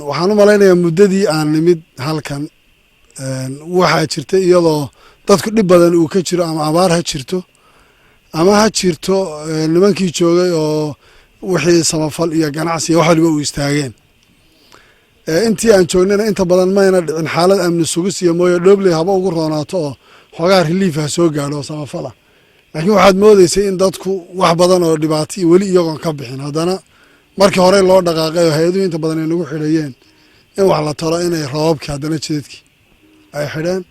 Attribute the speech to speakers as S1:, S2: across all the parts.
S1: waxaan u malaynayaa muddadii aan nimid halkan waxaa jirtay iyadoo dadku dhib badan uu ka jiro ama abaar ha jirto ama ha jirto nimankii joogay oo wixii samafal iyo ganacsi wax waliba uu istaageen intii aan joognayna inta badan mayna dhicin xaalad amni sugis iyo mooyo dhobley haba ugu roonaato oo xogaa relief ha soo gaadho oo samafala laakiin waxaad moodaysay in dadku wax badan oo dhibaato iyo weli iyagoon ka bixin haddana markii hore loo dhaqaaqay oo hay-aduhu inta badan ay nagu xidhayeen in wax la taro inay roobabkii haddana jidadkii ay xidheen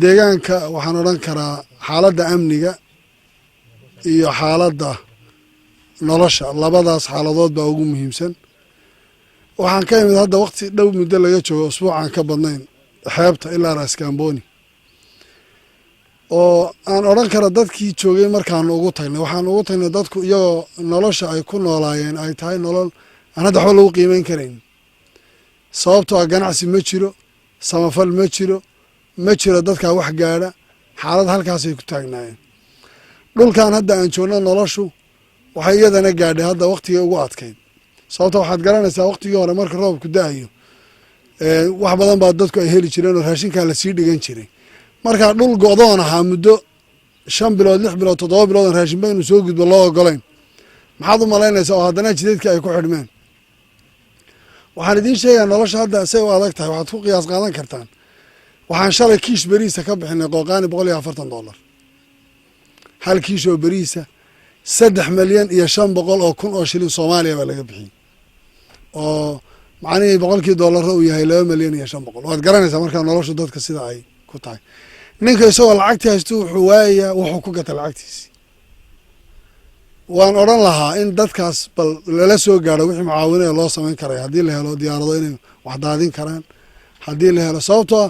S1: deegaanka waxaan odhan karaa xaaladda amniga iyo xaaladda nolosha labadaas xaaladood baa ugu muhiimsan waxaan ka imid hadda waqti dhow muddo laga joogo usbuucaan ka badnayn xeebta ilaa Raskamboni oo aan odhan kara dadkii joogay markaan ugu tagnay waxaan ugu tagnay dadku iyagoo nolosha ay ku noolaayeen ay tahay nolol aan hadda waxba lagu qiimeyn karayn sababtoo ah ganacsi ma jiro samafal ma jiro dadkaa wax gaadha xaalad halkaasay ku taagnaayeen dhulkan hadda aan joogno noloshu waxay iyadana gaadhay hadda waqtigii ugu adkayd sababta waxaad garanaysaa waqtigii hore marka roobku da'ayo wax badan baa dadku ay heli jireen oo raashinkaa lasii dhigan jiray markaa dhul go'doon ahaa muddo 5 bilood 6 bilood 7 bilood raashinba inuu soo gudbo loo ogolayn maxaad u malaynaysaa oo haddana jidadkii ay ku xidhmeen waxaan idiin sheegaa nolosha hadda say u adag tahay waxaad ku qiyaas qaadan kartaan waxaan shalay kiish beriisa ka bixinay qooqaani $140 hal kiish oo beriisa 3 milyan iyo 500 oo kun oo shilin Soomaaliya baa laga bixiyay oo macnaheedu boqolkii dollar uu yahay 2 milyan iyo 500 waad garanaysaa markaa nolosha dadka sida ay ku tahay ninka isagoo lacagtii haysto wuxuu waayaa wuxuu ku gata lacagtiisi waan odhan lahaa in dadkaas bal lala soo gaadho wixii mucaawinada loo samayn karay haddii la helo diyaarado inay wax daadin karaan haddii la helo sababtoo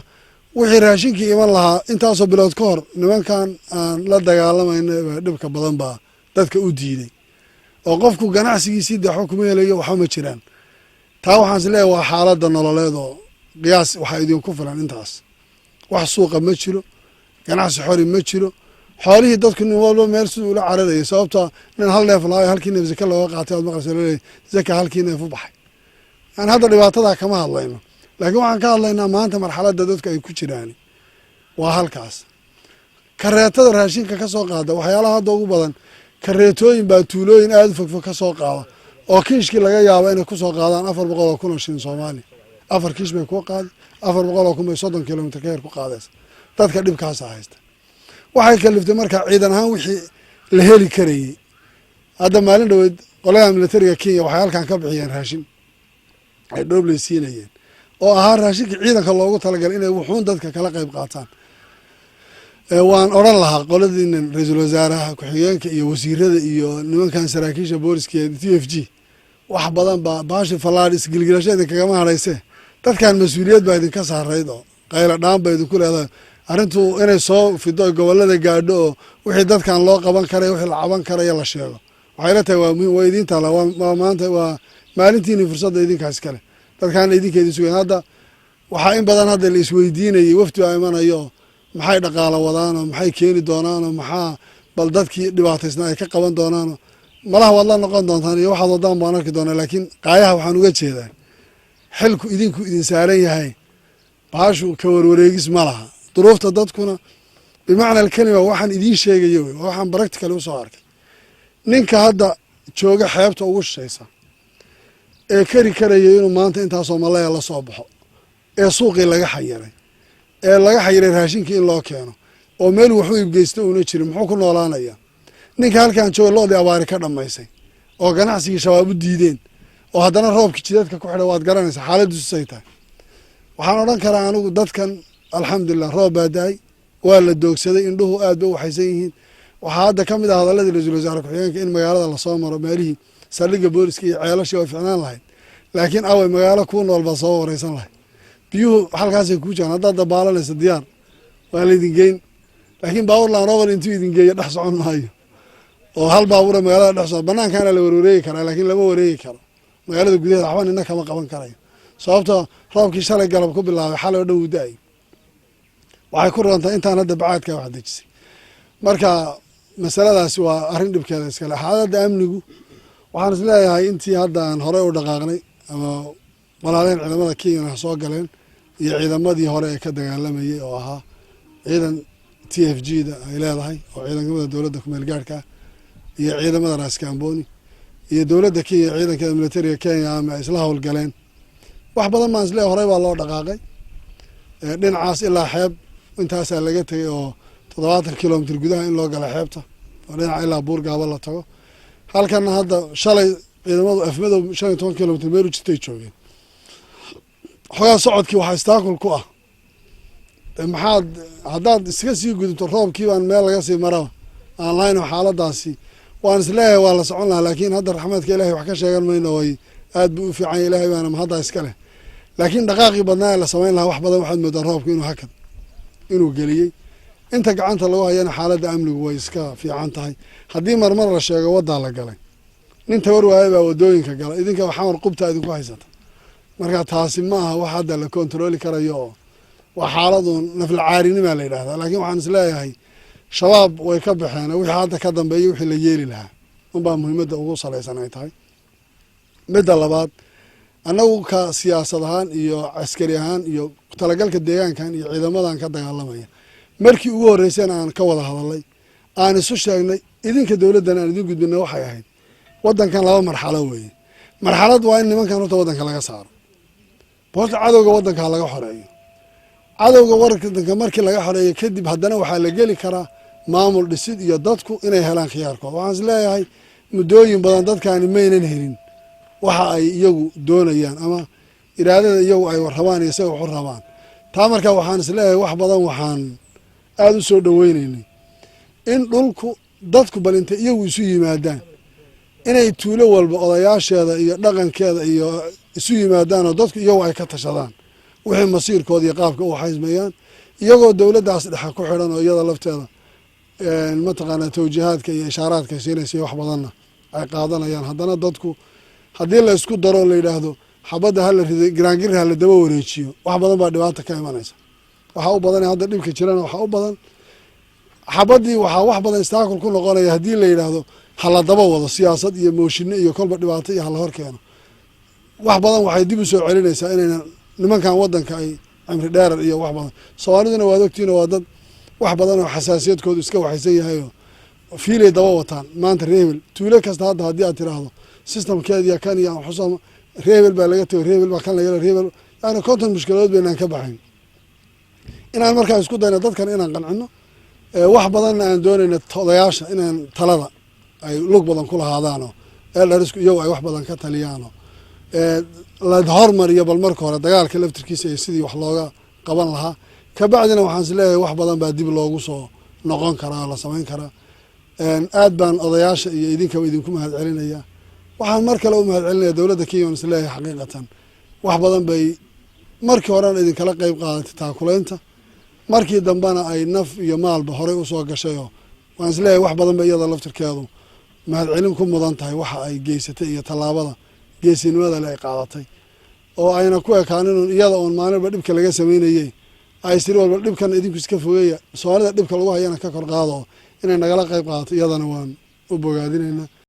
S1: wixii raashinkii iman lahaa intaasoo bilood ka hor nimankan aan la dagaalamayna dhibka badan baa dadka u diiday oo qofku ganacsigiisii dee xukuma helayo waxba ma jiraan taa waxaan is leeyahay waa xaaladda nololeed oo qiyaas waxaa idinku filan intaas wax suuqa ma jiro ganacsi xori ma jiro xoolihii dadku nin walba meel siduu ula cararayay sababtoo nin hal neef lahaa halkii neef zaka looga qaatay aad maqlaysa leeyahay zaka halkii neef u baxay aan hadda dhibaatadaa kama hadlayno laakiin waxaan ka hadlaynaa maanta marxaladda dadku ay ku jiraan waa halkaas kareetada raashinka ka soo qaada waxyaalaha hadda ugu badan kareetooyin baa tuulooyin aad u fogfog ka soo qaada oo kiishkii laga yaabo inay ku soo qaadaan 400 kun oo shilin Soomaali 4 kiish bay ku qaadi 400 kun bay 30 kilomitir ka yar ku qaadaysa dadka dhibkaas haysta waxay kaliftay markaa ciidan ahaan wixii la heli karayay hadda maalin dhaweed qolada militariga Kenya waxay halkan ka bixiyeen raashin ay dhobley siinayeen oo ahaa raashinka ciidanka loogu talagalay inay wuxuun dadka kala qayb qaataan waan odhan lahaa qoladiinan ra-iisul wasaaraha ku-xigeenka iyo wasiirada iyo nimankan saraakiisha booliska ee TFG wax badan baa baashi fallaadh isgilgilasho idinkagama hadhayse dadkan mas-uuliyad baa idinka saarayd oo qayla dhaan ba idinku leedahay arrintu inay soo fido gobollada gaadho oo wixii dadkan loo qaban karay wixii la caban karaya la sheego waxay la tahay waa muhiim waa idin taala waa maanta waa maalintiini fursadda idinkaas kale dadkan idinka idin sugan hadda waxaa in badan hadda la isweydiinayay wafdi baa imanayo maxay dhaqaalo wadaan oo maxay keeni doonaan oo maxaa bal dadkii dhibaataysnaa ay ka qaban doonaan malaha waad la noqon doontaan iyo waxaad wadaan baan arki doonaa laakiin qaayaha waxaan uga jeedaa xilku idinku idin saaran yahay baashu ka warwareegis ma laha duruufta dadkuna bimacna alkalima waxaan idiin sheegayo waxaan practical u soo arkay ninka hadda jooga xeebta ugu shaysa ee kari karaya inuu maanta intaasoo malaya la soo baxo ee suuqii laga xayiray raashinkii in loo keeno oo meel waxu iibgeysta uuna jirin muxuu ku noolaanaya ninka halkan jooga loodii abaari ka dhammaysay oo ganacsigii shabaab u diideen oo haddana roobkii jidadka ku xidhay waad garanaysaa xaaladdiisu say tahay waxaan odhan karaa anigu dadkan alxamdulilah roob baa da-ay waa la doogsaday indhuhu aad bay u waxaysan yihiin waxaa hadda ka mid ah hadalladii ra-iisul wasaare ku-xigeenka in magaalada lasoo maro meelihii saldhigga booliska iyo ceelashii way ficnaan lahayd laakiin away magaalo kuu nool baa soo wareysan lahayd biyuhu halkaasay kuu jiraan haddaad dabaalanaysa diyaar waa laydin geyn laakiin baabuur laan roobal intuu idin geeyo dhex socon maayo oo hal baabuura magaalada dhex socon banaankaana la warwareegi karaa laakiin lama wareegi karo magaalada gudaheeda waxba nina kama qaban karayo sababtoo roobkii shalay galab ku bilaabay xalay oo dhan wuu da-ay waxay ku roontaa intaan hadda bacaadkaa wax dejisay marka masaladaasi waa arrin dhibkeeda iskale xaaladda amnigu waxaan is leeyahay intii hadda aan horey u dhaqaaqnay ama walaaleen ciidamada Kenya soo galeen iyo ciidamadii hore ee ka dagaalamayay oo ahaa ciidan TFG da ay leedahay oo ciidamada dawladda ku meel gaarka iyo ciidamada Raskamboni iyo dawladda Kenya ciidanka militariga Kenya ama isla hawl galeen wax badan ma isla hore baa loo dhaqaaqay dhinacaas ilaa xeeb intaas laga tagay oo 70 kilomitir gudaha in loo gala xeebta oo dhinaca ilaa Buurgaaba la tago halkan hadda shalay ciidamadu afmadow 15 kilomitir meel u jirtay joogeen xogaa socodkii waxa istaakul ku ah maxaad haddaad iska sii gudubto roobkii baan meel laga sii maraba aan lahayn xaaladaasi waan isleeyahay waa la socon lahaa laakiin hadda raxmadka ilaahay wax ka sheegan mayno way aad buu u fiican ilaahay baana hadda iska leh laakiin dhaqaaqii badnaa la sameyn lahaa wax badan waxaad moodaa roobku inuu hakad inuu geliyay inta gacanta lagu hayana xaaladda amnigu way iska fiican tahay haddii marmar la sheego wadaa la galay nin tawar waayay baa wadooyinka galay idinka waxaan qubta idinku haysata marka taasi ma aha wax hadda la kontrooli karayo waa xaaladu nafla caarinima la yiraahdaa laakiin waxaan isleeyahay shabaab way ka baxeen wixii hadda ka dambeeyay wixii la yeeli lahaa unbaa muhiimadda ugu saleysan ay tahay midda labaad annagu ka siyaasad ahaan iyo askari ahaan iyo talagalka deegaankan iyo ciidamadan ka dagaalamaya markii ugu horeysay aan ka wada hadalay aan isu sheegnay idinka dawladdan aan idin gudbinay waxay ahayd wadankan laba marxalo weeye marxalad waa in nimankan horta wadanka laga saaro boqolka cadowga wadanka laga xoreeyo cadowga wadanka markii laga xoreeyo kadib haddana waxaa la geli karaa maamul dhisid iyo dadku inay helaan khiyaarkooda waxaan isleeyahay muddooyin badan dadkaani maynan helin waxa ay iyagu doonayaan ama iraadada iyagu ay rabaan iyo isaga wuxuu rabaan taa markaa waxaan isleeyahay wax badan waxaan aad u soo dhaweynaynay in dhulku dadku bal inta iyagu isu yimaadaan inay tuulo walba odayaasheeda iyo dhaqankeeda iyo isu yimaadaan oo dadku iyagu ay ka tashadaan wixii masiirkooda iyo qaabka u xaysmayaan iyagoo dawladdaas dhexa ku xidhan oo iyada lafteeda mataqaanaa tawjiihaadka iyo ishaaraadka siinaysa wax badanna ay qaadanayaan haddana dadku haddii la isku daro la yidhaahdo xabadda hala riday giraangir hala daba wareejiyo wax badan baa dhibaata ka imanaysa waxaa u badan hadda dhibka jirana waxaa u badan xabaddii waxaa wax badan istaakul ku noqonaya haddii la yidhaahdo hala daba wado siyaasad iyo mooshinno iyo kolba dhibaato iyo hala hor keeno wax badan waxay dib u soo celinaysaa inayna nimankan wadanka ay cimri dheerar iyo wax badan soomaaliduna waad ogtiina waa dad wax badan oo xasaasiyadkoodu iska waxaysan yahay oo fiilay daba wataan maanta reebel tuulo kasta hadda haddii aad tiraahdo systemkeediya kan iyo xusam reebel baa laga tago reebel baa kan laga reebel yani konton mushkiladood baynaan ka baxayn inaan markaa isku dayno dadkan inaan qancino wax badanna aan doonayno odayaasha inaan talada ay lug badan ku lahaadaanoo eldharisku iyagu ay wax badan ka taliyaanoo la hormariyo bal marka hore dagaalka laftirkiisa iyo sidii wax looga qaban lahaa kabacdina waxaan isleeyahay wax badan baa dib loogu soo noqon karaa la samayn karaa aad baan odayaasha iyo idinkaba idinku mahad celinaya waxaan mar kale u mahad celinaya dawladda Kenya oo isleeyahay xaqiiqatan wax badan bay markii horena idinkala qayb qaadatay taakulaynta markii dambana ay naf iyo maalba horey u soo gashay oo waan isleeyahay wax badan bay iyada laftirkeedu mahad celin ku mudan tahay waxa ay geysatay iyo tallaabada geesinimada ay qaadatay oo ayna ku ekaanin iyada oo maalinba dhibka laga sameynayay ay sir walba dhibkan idinku iska fogeeya Soomaalida dhibka lagu hayana ka kor qaado inay nagala qayb qaadato iyadana waan u bogaadinayna